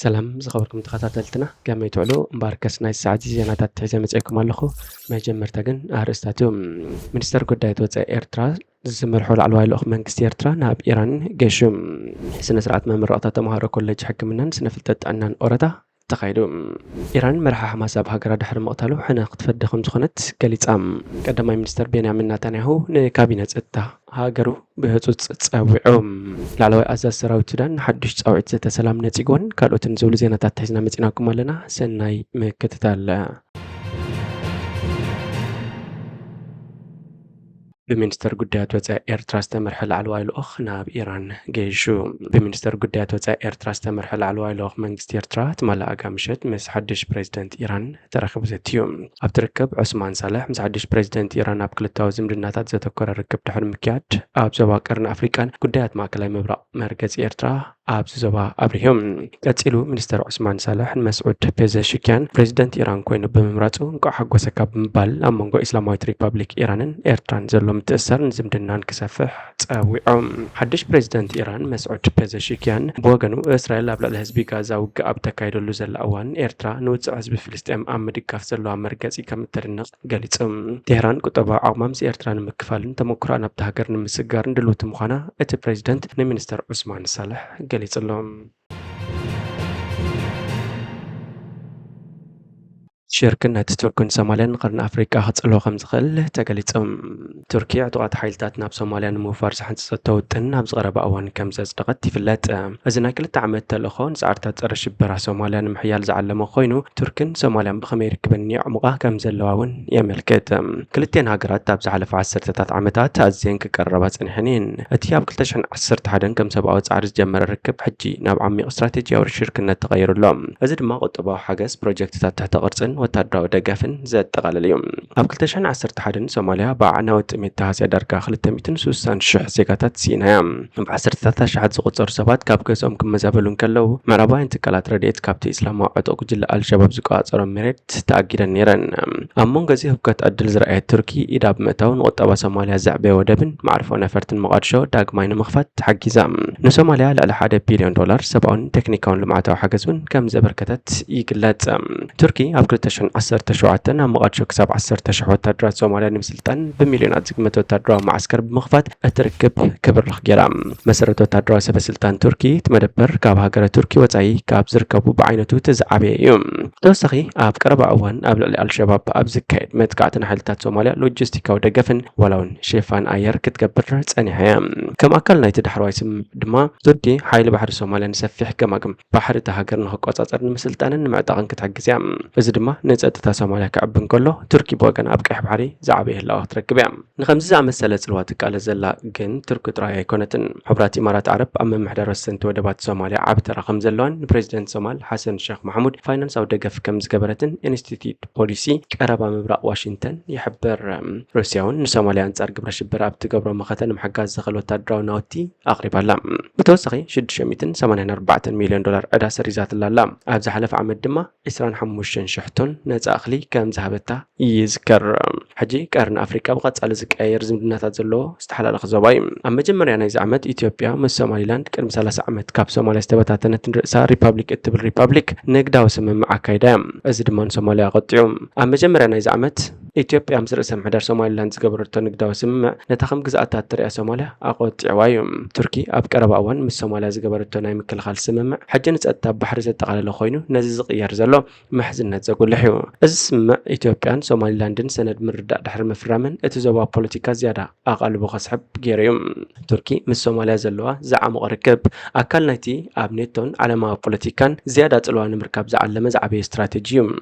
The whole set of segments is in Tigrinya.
ሰላም ዝኸበርኩም ተኸታተልትና ከመይ ትውዕሉ እምባርከስ ናይ ሰዓት ዜናታት ሒዘ መጽአኩም ኣለኹ መጀመርታ ግን ኣርእስታት ሚኒስተር ጉዳያት ወጻኢ ኤርትራ ዝመርሖ ላዕለዋይ ልኡኽ መንግስቲ ኤርትራ ናብ ኢራን ገሹ ስነ ስርዓት መምረቕታ ተምሃሮ ኮሌጅ ሕክምናን ስነ ፍልጠት ጥዕናን ኦረታ ተኻይዱ ኢራን መራሒ ሓማስ ኣብ ሃገራ ድሕሪ ምቕታሉ ሕነ ክትፈዲ ከም ዝኾነት ገሊጻ ቀዳማይ ሚኒስተር ቤንያሚን ኔታንያሁ ንካቢነ ፀጥታ ሃገሩ ብህፁፅ ፀዊዑ ላዕለዋይ ኣዛዚ ሰራዊት ሱዳን ሓዱሽ ፃውዒት ዘተ ሰላም ነፂግዎን ካልኦትን ዝብሉ ዜናታት ሒዝና መፂናኩም ኣለና ሰናይ ምክትታል بمنستر قدات وزا إيرترا استمر حل على الوالوخ ناب إيران جيشو بمنستر قدات وزا إيرترا استمر حل على الوالوخ منجست إيرترا تمالا أقامشت مس حدش بريزيدنت إيران ترخب زتيوم أبتركب عثمان صالح مس حدش بريزيدنت إيران أبكل التوازم للناتات زتكور ركب تحر مكياد أب زواكرن أفريكان قدات ما كلاي مبرأ مركز إيرترا أب زوا أبريهم قتلو منستر عثمان صالح مسعود بيزاشكيان بريزيدنت إيران كوين بممراتو نقع حق وسكاب مبال أمونغو إسلامويت ريبابليك إيرانن إيرتران زلو متأثر زمدنان كسفح تساويعهم حدش بريزيدنت إيران مسعود بيزاشكيان بوغنو إسرائيل أبلغ الحزبي غازا وقع بتكايدو لوزل أوان إيرترا نوزع حزب فلسطين أمدي كافزلو مركزي كمترنق قالتهم تهران كتبا عقمام سي إيرتران مكفالن تمكرا نبتهاجر نمسجارن دلوت مخانا إت بريزيدنت نمينستر عثمان صالح قالت لهم شركة تركن سوماليان قرن أفريقيا هتصلو خمس خل تقليتهم تركيا اعتقد حيلتات ناب سوماليان مفارس حنت ستوتن ناب صغرب أوان كم زاز دقت في اللات أزنا كل تعمد تلخون سعرتات رشبرا سوماليان محيال زعلمو خوينو تركن سوماليان بخمير كبني عمقاه كم زلواون يملكت كلتين هاجرات تاب زعلف عسرتات عمتات أزين كقربات انحنين اتياب كلتشن عسرت حدن كم سبعات عرض جمر الركب حجي ناب عمي استراتيجية ورشركة تغير اللهم أزد ما قطبا حاجز بروجكتات تحت قرصن وتدرو دقافن زاد تقال اليوم أب كلتشان عسرت حدن سوماليا باعنا وتميتها سيدار كاخل التميتن سوسان شح سيكاتات سينايام بعسرت ثلاثة شحات زغطر سبات كاب كسوم كم مزابلون كلو معربا انتقالات رديت كابتي إسلام وعطوك جل الشباب زقاء صار مريت تأجير النيران أمون غزي هبكات أدل زرعي التركي إداب متاون وطبا سوماليا زعبي ودبن معرفو نفرتن مقادشو داق ماين مخفت حقيزام نسوماليا لألا $1 بليون سبعون تكنيكاون لمعتو حقزون كم زبركتات يقلات تركي أب كلتشان عسرت شوعتنا مقادشو كساب عسرت شوعت تدرات سوماليا نمسلطان بمليونات زقمتو تدرا معسكر بمخفت التركب كبر لخ جرام مسرتو تدرا سب سلطان تركي تمدبر كاب هاجر تركي وتاي كاب زركبو بعينتو تزعبي يوم توسخي أب قرب أوان قبل الشباب أب زكايد متقعتنا حالتات سوماليا لوجستيكا ودقفن ولون شيفان أير كتقبر ثانيها كم أكلنا يتدحروا اسم دما زدي حيل بحر سوماليا نسفح كماكم بحر تهاجر نهق أصاصر نمسلطان نمعتقن كتحجزيام إذا دما نزأتتا سوماليا كعبن كله تركي بوغن أبقى بحري زعبيه الله تركب يام نخمس زعم السلة الواتك على زلا جن تركي تراي كونتن حبرات إمارات عرب أما محدر السنت ودبات سوماليا عبد رقم زلون بريزيدنت سومال حسن الشيخ محمود فاينانس أو دقف كم زجبرتن انستيتيوت بوليسي قرب مبرأ واشنطن يحبر روسياون سوماليا أنصار قبر شبر أبت قبر مختن محجاز زغل وتدراو ناوتي أقرب اللام بتوسخي شد شميتن 84 مليون دولار أدا سريزات اللام أبز حلف عمد دما إسران حموشن شحتون ناس أخلي كم ذهبتها يذكر حجي قرن أفريقيا بقت على زكاير زمدنا تزلو استحلال خزواي أما جمر يعني زعمت إثيوبيا من سوماليلاند كان مسألة سعمت كاب سوماليا استبتاتنا تنرأسها ريبابليك اتبل ريبابليك نقداو سمم مع كايدام أزد من سوماليا قطعوم أما جمر يعني زعمت إثيوبيا مسرس محدر سوماليلاند زقبرتو نقداو سمم نتخم جزءات تريا سوماليا أقطع وايم تركي أبقرب أوان من سوماليا زقبرتو نايم كل خال سمم حجة نتأتى بحر زت على لخوينو نزق يرزلو محزن نتزقول لحيو اسم إثيوبيان سوماليلاندن سند مرد دحر مفرامن اتزوا بوليتيكا زيادة أقل بخسحب غيريوم تركي من سوماليا زلوا زعم ركب أكل نتي أبنيتون على ما بوليتيكان زيادة الوان مركب زعلم زعبي استراتيجيوم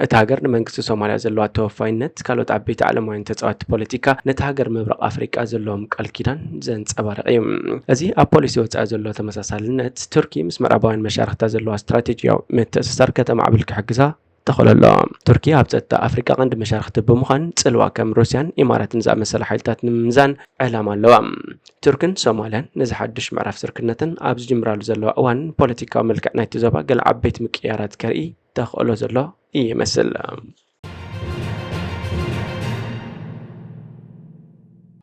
اتهاجر منكس سوماليا زلوا توفاينت كالوت عبيت على ما ينتزعت بوليتيكا نتهاجر مبرق أفريقيا زلوم كالكيدان زنت أبارقيم أزي أبوليسي وتأ زلوا تمساسالنت تركي مسمر أبوان مشارخ تزلوا استراتيجيو متأسسر كتم عبلك حجزها تخل الله تركيا بزت أفريقيا عند مشارخ بمخان تسلوا كم روسيان إمارات نزع مسألة حيلتات نمزان إعلام اللوام تركن سوماليان نزح حدش معرف سركنتن أبز جمرال زلوا أوان بوليتيكا ملك نايت زبا قل عبيت مكيارات كرئي تخلوا زلوا مثل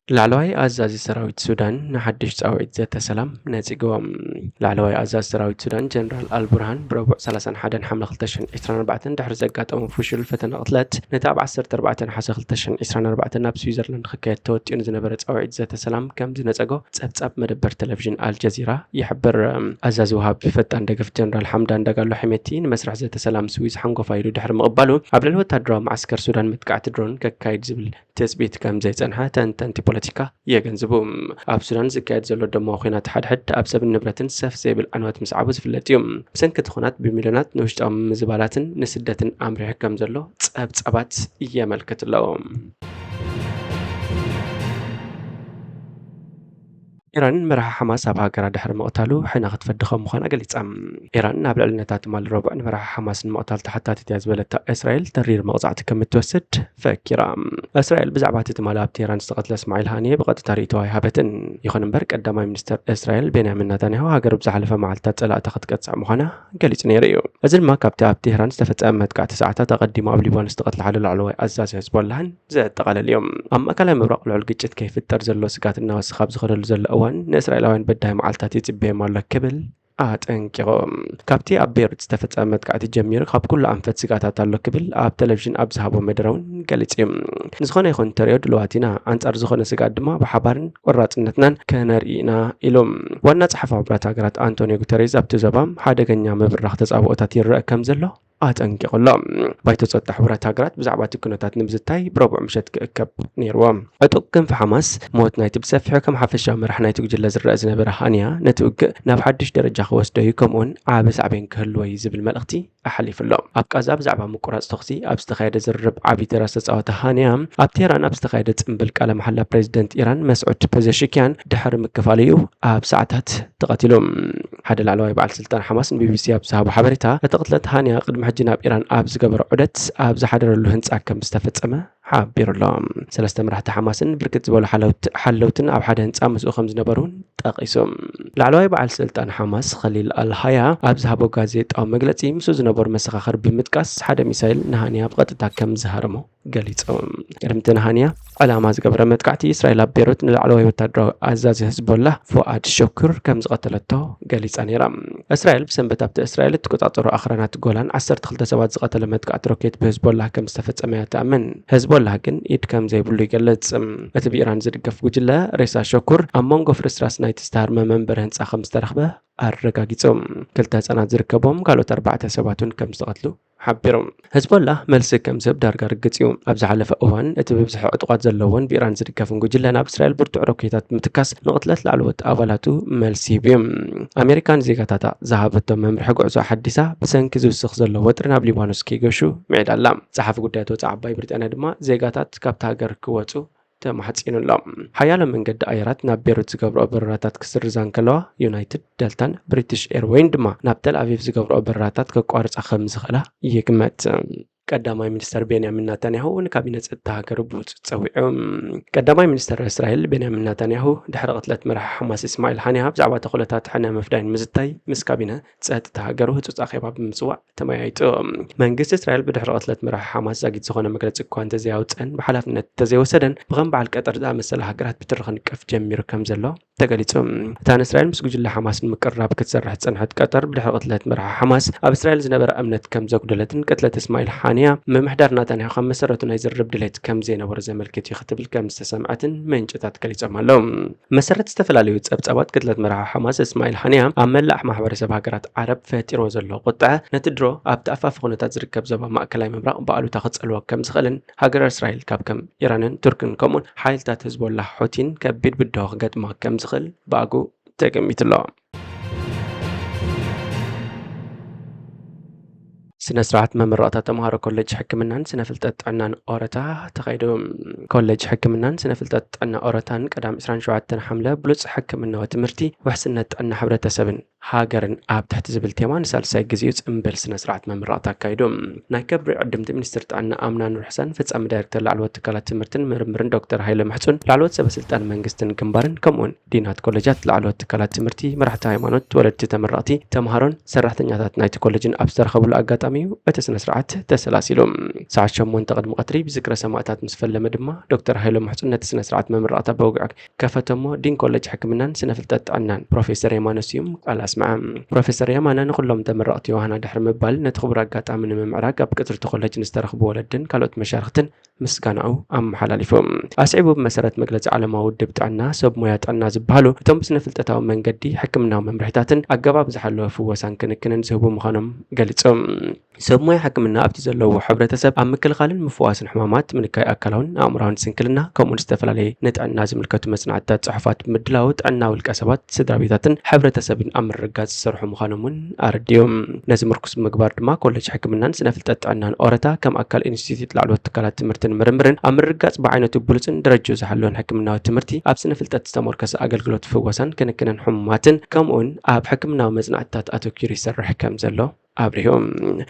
ላዕለዋይ ኣዛዚ ሰራዊት ሱዳን ንሓድሽ ጻውዒት ዘተ ሰላም ነጺጎም። ላዕለዋይ ኣዛዚ ሰራዊት ሱዳን ጀነራል አልቡርሃን ብረቡዕ 31 ሓምለ 2024 ድሕሪ ዘጋጠሙ ፍሹል ፈተና ቅትለት ነቲ ኣብ 14 ሓሰ 2024 ናብ ስዊዘርላንድ ክካየድ ተወጢኡ ዝነበረ ጻውዒት ዘተ ሰላም ከም ዝነጸጎ ጸብጻብ መደበር ቴሌቪዥን አልጀዚራ ይሕብር። ኣዛዚ ውሃብ ፈጣን ደገፍ ጀነራል ሓምዳን ዳጋሎ ሕሜቲ ንመስርሕ ዘተ ሰላም ስዊዝ ሓንጎፋ ኢሉ ድሕሪ ምቕባሉ ኣብ ልዕሊ ወታደራዊ ማዕስከር ሱዳን መጥቃዕቲ ድሮን ከካይድ ዝብል ተጽቢት ከም ዘይጸንሐ ተንተንቲ ፖለቲካ የገንዝቡ። ኣብ ሱዳን ዝካየድ ዘሎ ደሞ ኩናት ሓድሕድ ኣብ ሰብን ንብረትን ሰፍ ዘይብል ዕንወት ምስዓቡ ዝፍለጥ እዩ። ብሰንኪ ኩናት ብሚልዮናት ንውሽጣዊ ምዝባላትን ንስደትን ኣምሪሑ ከም ዘሎ ጸብጻባት የመልክት ኣለዎ። ኢራን መራሒ ሓማስ ኣብ ሃገራ ድሕሪ ምቕታሉ ሕና ክትፈድኸም ምዃና ገሊጻ። ኢራን ናብ ልዕሊ ነታ ትማል ረቡዕ ንመራሒ ሓማስ ንምቕታል ተሓታቲት እያ ዝበለታ እስራኤል ተሪር መቕጻዕቲ ከም እትወስድ ፈኪራ። እስራኤል ብዛዕባ እቲ ትማል ኣብ ቴህራን ዝተቐትለ እስማዒል ሃኒየ ብቐጥታ ርእይቶዋ ይሃበትን። ይኹን እምበር ቀዳማይ ሚኒስትር እስራኤል ቤንያሚን ኔታንያሁ ሃገር ብዝሓለፈ መዓልትታት ጸላእታ ክትቀጽዕ ምዃና ገሊጹ ነይሩ እዩ። እዚ ድማ ካብቲ ኣብ ቴህራን ዝተፈጸመ መጥቃዕቲ ሰዓታት ኣቐዲሙ ኣብ ሊባኖስ ዝተቐትለ ሓደ ላዕለዋይ ኣዛዚ ሂዝቦላህን ዘጠቓለለ እዮም። ኣብ ማእከላይ ምብራቕ ልዑል ግጭት ከይፍጠር ዘሎ ስጋት እናወስኸ ኣብ ዝኸደሉ ዘሎ ንእስራኤላውያን በዳይ መዓልትታት ይጽበዮም ኣሎ ክብል ኣጠንቂቖም። ካብቲ ኣብ ቤይሩት ዝተፈጸመ መጥቃዕቲ ጀሚሩ ካብ ኩሉ ኣንፈት ስጋታት ኣሎ ክብል ኣብ ቴሌቪዥን ኣብ ዝሃቦ መደረ እውን ገሊጹ እዩ። ንዝኾነ ይኹን ተሪዮ ድልዋት ኢና ኣንጻር ዝኾነ ስጋት ድማ ብሓባርን ቆራጽነትናን ከነርኢና ኢሎም ዋና ጸሓፊ ሕቡራት ሃገራት አንቶኒዮ ጉተሬዝ ኣብቲ ዞባ ሓደገኛ ምብራኽ ተጻብኦታት ይርአ ከም ዘሎ ኣጠንቂቑሎ። ባይቶ ጸጥታ ሕቡራት ሃገራት ብዛዕባ እቲ ኩነታት ንምዝታይ ብረቡዕ ምሸት ክእከብ ነይርዎም። ዕጡቕ ክንፊ ሓማስ ሞት ናይቲ ብሰፊሑ ከም ሓፈሻዊ መራሒ ናይቲ ጉጅለ ዝረአ ዝነበረ ሃንያ ነቲ ውግእ ናብ ሓድሽ ደረጃ ክወስዶ እዩ ከምኡውን ዓበ ሳዕቤን ክህልዎ እዩ ዝብል መልእኽቲ ኣሓሊፉሎ። ኣብ ቃዛ ብዛዕባ ምቁራጽ ተኽሲ ኣብ ዝተኻየደ ዝርርብ ዓብዪ ተራ ዝተጻወተ ሃንያ ኣብ ቴህራን ኣብ ዝተኻየደ ጽምብል ቃለ መሓላ ፕሬዚደንት ኢራን መስዑድ ፔዜሽኪያን ድሕሪ ምክፋል እዩ ኣብ ሰዓታት ተቐቲሎም። ሓደ ላዕለዋይ በዓል ስልጣን ሓማስ ንቢቢሲ ኣብ ዝሃቦ ሓበሬታ እቲ ቅትለት ሃንያ ቅድሚ ሕጂ ናብ ኢራን ኣብ ዝገበረ ዑደት ኣብ ዝሓደረሉ ህንጻ ከም ዝተፈጸመ ሓቢሩሎም። ሰለስተ መራሕቲ ሓማስን ብርክት ዝበሉ ሓለውትን ኣብ ሓደ ህንጻ ምስኡ ከም ዝነበሩን ጠቒሶም። ላዕለዋይ በዓል ስልጣን ሓማስ ኸሊል አልሃያ ኣብ ዝሃቦ ጋዜጣዊ መግለጺ ምስኡ ዝነበሩ መሰኻኽር ብምጥቃስ ሓደ ሚሳይል ንሃንያ ብቐጥታ ከም ዝሃረሞ ገሊጾም። ቅድምቲ ንሃንያ ዕላማ ዝገበረ መጥቃዕቲ እስራኤል ኣብ ቤይሩት ንላዕለዋይ ወታደራዊ ኣዛዚ ሂዝቦላ ፉኣድ ሸኩር ከም ዝቐተለቶ ገሊጻ ነይራ። እስራኤል ብሰንበት ኣብቲ እስራኤል እትቆጻጸሩ ኣኽራናት ጎላን 12 ሰባት ዝቐተለ መጥቃዕቲ ሮኬት ብሂዝቦላ ከም ዝተፈጸመ እያ ትኣምን። ሂዝቦላ ግን ኢድ ከም ዘይብሉ ይገልጽ። እቲ ብኢራን ዝድገፍ ጉጅለ ሬሳ ሸኩር ኣብ መንጎ ፍርስራስ ናይቲ ዝተሃርመ መንበሪ ህንጻ ከም ዝተረኽበ ኣረጋጊጾም። ክልተ ህጻናት ዝርከቦም ካልኦት 4 ሰባትን ከም ዝተቐትሉ ሓቢሮም። ሂዝቦላ መልሲ ከም ዝህብ ዳርጋ ርግጽ እዩ። ኣብ ዝሓለፈ እዋን እቲ ብብዝሒ ዕጡቋት ዘለዎን ብኢራን ዝድገፍን ጉጅለ ናብ እስራኤል ብርቱዕ ሮኬታት ምትካስ ንቕትለት ላዕለዎት ኣባላቱ መልሲ ይህቡ እዮም። ኣሜሪካን ዜጋታታ ዝሃበቶ መምርሒ ጉዕዞ ሓዲሳ ብሰንኪ ዝውስኽ ዘሎ ወጥሪ ናብ ሊባኖስ ከይገሹ ምዒዳ ኣላ። ጸሓፊ ጉዳያት ወጻኢ ዓባይ ብሪጣንያ ድማ ዜጋታት ካብቲ ሃገር ክወጹ ተማሕጺኑሎም። ሓያሎ መንገዲ ኣየራት ናብ ቤይሩት ዝገብርኦ በረራታት ክስርዛ ከለዋ ዩናይትድ፣ ደልታን ብሪቲሽ ኤርዌይን ድማ ናብ ተል አቪቭ ዝገብርኦ በረራታት ከቋርጻ ከም ዝኽእላ ይግመት። ቀዳማይ ሚኒስተር ቤንያሚን ኔታንያሁ ንካቢነ ጸጥታ ሃገሩ ብውፅእ ጸዊዖም። ቀዳማይ ሚኒስተር እስራኤል ቤንያሚን ኔታንያሁ ድሕሪ ቅትለት መራሒ ሓማስ እስማዒል ሃንያ ብዛዕባ ተኽእሎታት ሕነ መፍዳይን ምዝታይ ምስ ካቢነ ጸጥታ ሃገሩ ህጹጽ ኣኼባ ብምጽዋዕ ተመያይጡ። መንግስቲ እስራኤል ብድሕሪ ቅትለት መራሒ ሓማስ ዛጊድ ዝኾነ መግለጺ እኳ እንተዘያውፅን ብሓላፍነት እንተዘይወሰደን ብኸም በዓል ቀጠር ዝኣመሰለ ሃገራት ብትሪ ክንቀፍ ጀሚሩ ከም ዘሎ ተገሊጹ። እታ ንእስራኤል ምስ ጉጅለ ሓማስ ንምቅራብ ክትሰርሕ ጸንሐት ቀጠር ብድሕሪ ቅትለት መራሒ ሓማስ ኣብ እስራኤል ዝነበረ እምነት ከም ዘጉደለትን ቅትለት እስማዒል ሃንያ ምምሕዳር ኔታንያሁ ካብ መሰረቱ ናይ ዝርብ ድሌት ከም ዘይነበረ ዘመልክት እዩ ክትብል ከም ዝተሰምዐትን ምንጭታት ገሊጾም ኣለው። መሰረት ዝተፈላለዩ ጸብጻባት ቅትለት መራሒ ሓማስ እስማዒል ሃንያ ኣብ መላእ ማሕበረሰብ ሃገራት ዓረብ ፈጢሮ ዘሎ ቁጥዐ ነቲ ድሮ ኣብቲ ኣፋፍ ኩነታት ዝርከብ ዞባ ማእከላይ ምብራቕ ብኣሉታ ክጸልዎ ከም ዝኽእልን ሃገር እስራኤል ካብ ከም ኢራንን ቱርክን ከምኡን ሓይልታት ሂዝቦላ ሑቲን ከቢድ ብድሆ ክገጥማ ከም ዝኽእል ብኣጉ ተገሚቱ ኣሎ። ስነ ስርዓት መምረቕታ ተምሃሮ ኮሌጅ ሕክምናን ስነ ፍልጠት ጥዕናን ኦረታ ተኻይዶም። ኮሌጅ ሕክምናን ስነ ፍልጠት ጥዕና ኦረታን ቀዳም 27 ሓምለ ብሉጽ ሕክምናዊ ትምህርቲ ውሕስነት ጥዕና ሕብረተሰብን ሃገርን ኣብ ትሕቲ ዝብል ቴማ ንሳልሳይ ግዚኡ ጽምብል ስነ ስርዓት መምረቕታ ኣካይዶም። ናይ ከብሪ ዕድምቲ ሚኒስትር ጥዕና ኣምና ኑር ሕሰን ፍጻሚ ዳይሬክተር ላዕለዎት ትካላት ትምህርትን ምርምርን ዶክተር ሃይለ መሕጹን ላዕለዎት ሰበስልጣን መንግስትን ግንባርን ከምኡውን ዲናት ኮሌጃት ላዕለዎት ትካላት ትምህርቲ መራሕቲ ሃይማኖት ወለድቲ ተመረቕቲ ተምሃሮን ሰራሕተኛታት ናይቲ ኮሌጅን ኣብ ዝተረኸቡሉ ኣጋጣሚ ተፈጻሚው እቲ ስነ ስርዓት ተሰላሲሉ ሰዓት 8 ቅድሚ ቀትሪ ብዝክረ ሰማዕታት ምስ ፈለመ ድማ ዶክተር ሃይሎም ሕጹን ነቲ ስነ ስርዓት መምርቃታ በውግዕ ከፈተሞ ዲን ኮሌጅ ሕክምናን ስነ ፍልጠት ጥዕናን ፕሮፌሰር የማነ ስዩም ቃል ኣስምዐ ፕሮፌሰር የማነ ንኹሎም ተመረቕቲ ዮሃና ድሕሪ ምባል ነቲ ክቡር ኣጋጣሚ ንምምዕራግ ኣብ ቅጽርቲ ኮሌጅ ንዝተረኽቡ ወለድን ካልኦት መሻርክትን ምስጋናኡ ኣመሓላሊፎም ኣስዒቡ ብመሰረት መግለፂ ዓለማዊ ውድብ ጥዕና ሰብ ሞያ ጥዕና ዝበሃሉ እቶም ብስነ ፍልጠታዊ መንገዲ ሕክምናዊ መምርሒታትን ኣገባብ ዝሓለወ ፍወሳን ክንክንን ዝህቡ ምዃኖም ገሊፆም ሰብ ሞያ ሕክምና ኣብቲ ዘለዎ ሕብረተሰብ ኣብ ምክልኻልን ምፍዋስን ሕማማት ምንካይ ኣካላውን ኣእምራውን ስንክልና ከምኡን ዝተፈላለየ ንጥዕና ዝምልከቱ መጽናዕታት ጽሑፋት ብምድላው ጥዕና ውልቀ ሰባት ስድራቤታትን ሕብረተሰብን ኣብ ምርጋጽ ዝሰርሑ ምዃኖም እውን ኣረዲዮም ነዚ ምርኩስ ምግባር ድማ ኮሌጅ ሕክምናን ስነ ፍልጠት ጥዕናን ኦረታ ከም ኣካል ኢንስቲትዩት ላዕለዎት ትካላት ትምህርትን ምርምርን ኣብ ምርጋጽ ብዓይነቱ ብሉፅን ደረጃ ዝሓለወን ሕክምናዊ ትምህርቲ ኣብ ስነ ፍልጠት ዝተሞርከሰ ኣገልግሎት ፍወሳን ክንክንን ሕሙማትን ከምኡን ኣብ ሕክምናዊ መጽናዕትታት ኣተኪሩ ይሰርሕ ከም ዘሎ ኣብሪሆም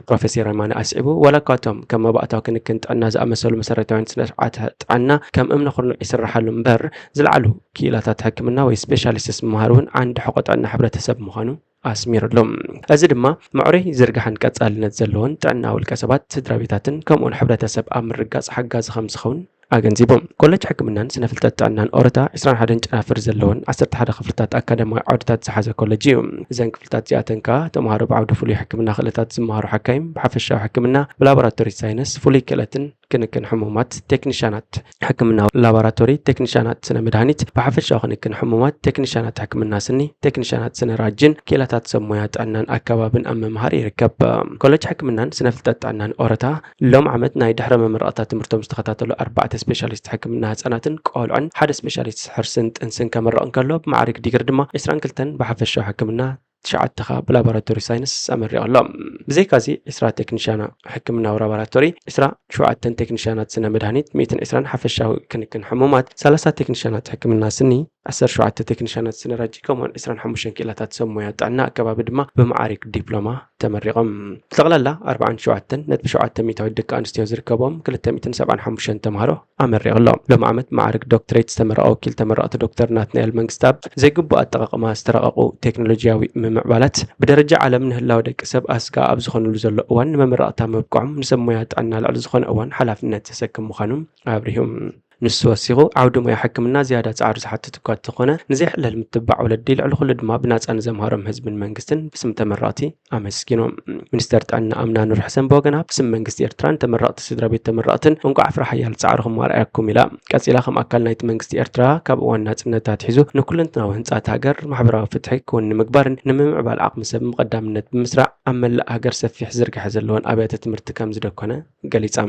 ፕሮፌሰር የማነ ኣስዒቡ ወላኳቶም ከም መባእታዊ ክንክን ጥዕና ዝኣመሰሉ መሰረታውያን ስነ ስርዓት ጥዕና ከም እምነ ኩርኑዕ ይስራሓሉ እምበር ዝለዓሉ ክኢላታት ሕክምና ወይ ስፔሻሊስትስ ምምሃር እውን ዓንዲ ሕቆ ጥዕና ሕብረተሰብ ምዃኑ ኣስሚሩሎም እዚ ድማ ምዕሩይ ዝርግሓን ቀጻልነት ዘለዎን ጥዕና ውልቀ ሰባት ስድራቤታትን ከምኡን ሕብረተሰብ ኣብ ምርጋጽ ሓጋዚ ከም ዝኸውን ኣገንዚቦም ኮሌጅ ሕክምናን ስነ ፍልጠት ጥዕናን ኦረታ 21 ጨናፍር ዘለዎን 11 ክፍልታት ኣካዳሚያዊ ዓውድታት ዝሓዘ ኮሌጅ እዩ እዘን ክፍልታት እዚኣተን ከዓ ተምሃሮ ብዓውዲ ፍሉይ ሕክምና ክእለታት ዝመሃሩ ሓካይም ብሓፈሻዊ ሕክምና ብላቦራቶሪ ሳይንስ ፍሉይ ክእለትን ክንክን ሕሙማት ቴክኒሽያናት ሕክምና ላቦራቶሪ ቴክኒሽያናት ስነ መድሃኒት ብሓፈሻዊ ክንክን ሕሙማት ቴክኒሽያናት ሕክምና ስኒ ቴክኒሽያናት ስነ ራጅን ክእለታት ሰብ ሞያ ጥዕናን ኣከባብን ኣብ ምምሃር ይርከብ ኮሌጅ ሕክምናን ስነ ፍልጠት ጥዕናን ኦረታ ሎም ዓመት ናይ ድሕረ ምምርቃታ ትምህርቶም ዝተኸታተሉ 4 ስፔሻሊስት ሕክምና ህጻናትን ቆልዑን ሓደ ስፔሻሊስት ሕርስን ጥንስን ከመረቕ እንከሎ ብማዕረግ ዲግሪ ድማ 22 ብሓፈሻዊ ሕክምና 9 ብላቦራቶሪ ሳይንስ ኣመሪቖሎም ብዘይካዚ 20 ቴክኒሽያና ሕክምናዊ ላቦራቶሪ 27 ቴክኒሽያናት ስነ መድሃኒት 120 ሓፈሻዊ ክንክን ሕሙማት 30 ቴክኒሽያናት ሕክምና ስኒ 17 ቴክኒሽያናት ስነ ራጂ ከምኡን 25 ክእለታት ሰብ ሞያ ጥዕና ኣከባቢ ድማ ብማዕረግ ዲፕሎማ ተመሪቖም ብጠቕላላ 47 ነጥቢ 700 ደቂ ኣንስትዮ ዝርከቦም 275 ተምሃሮ ኣመሪቖሎም ሎም ዓመት ማዕረግ ዶክተሬት ዝተመረቐ ወኪል ተመረቕቲ ዶክተር ናትናኤል መንግስታብ ዘይግቡእ ኣጠቓቕማ ዝተረቐቑ ቴክኖሎጂያዊ ምምዕባላት ብደረጃ ዓለም ንህላው ደቂ ሰብ ኣስጋ ኣብ ዝኾኑሉ ዘሎ እዋን ንመምረቕታ መብቅዖም ንሰብ ሞያ ጥዕና ልዕሊ ዝኾነ እዋን ሓላፍነት ተሰክም ምዃኖም ኣብሪሆም ንሱ ወሲኹ ዓውዲ ሞያ ሕክምና ዝያዳ ጻዕሪ ዝሓትት እኳ እንተኾነ ንዘይሕለል ምትባዕ ወለዲ ልዕሊ ኩሉ ድማ ብናፃ ንዘምሃሮም ህዝብን መንግስትን ብስም ተመረቕቲ ኣመስጊኖም ሚኒስተር ጥዕና ኣምና ኑር ሕሰን ብወገና ብስም መንግስቲ ኤርትራን ተመረቕቲ ስድራ ቤት ተመረቕትን እንቋዕ ፍረ ሓያል ጻዕሪኹም ኣርኣያኩም ኢላ ቀፂላ ከም ኣካል ናይቲ መንግስቲ ኤርትራ ካብ እዋን ናጽነታት ሒዙ ንኩለንትናዊ ህንጻት ሃገር ማሕበራዊ ፍትሒ ክውን ንምግባርን ንምምዕባል ዓቕሚ ሰብ ምቐዳምነት ብምስራዕ ኣብ መላእ ሃገር ሰፊሕ ዝርግሐ ዘለዎን ኣብያተ ትምህርቲ ከም ዝደኮነ ገሊጻ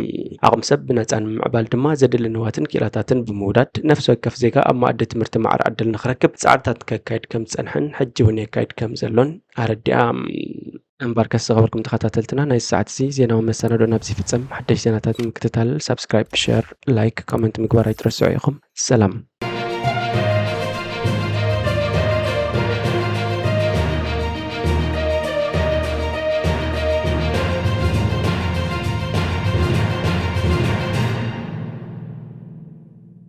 ዓቕሚ ሰብ ብናፃ ንምዕባል ድማ ዘድሊ ንዋትን ክእለታትን ብምውዳድ ነፍሲ ወከፍ ዜጋ ኣብ ማዕዲ ትምህርቲ ማዕረ ዕድል ንኽረክብ ጻዕርታት ከካይድ ከም ዝጸንሐን ሕጂ እውን የካይድ ከም ዘሎን ኣረዲኣ እምበር ከስ ዝኸበርኩም ተኸታተልትና ናይ ሰዓት እዚ ዜናዊ መሰናዶ ናብዚ ፍጸም ሓደሽ ዜናታት ምክትታል ሰብስክራይብ ሼር ላይክ ኮመንት ምግባር ኣይትረስዑ ኢኹም ሰላም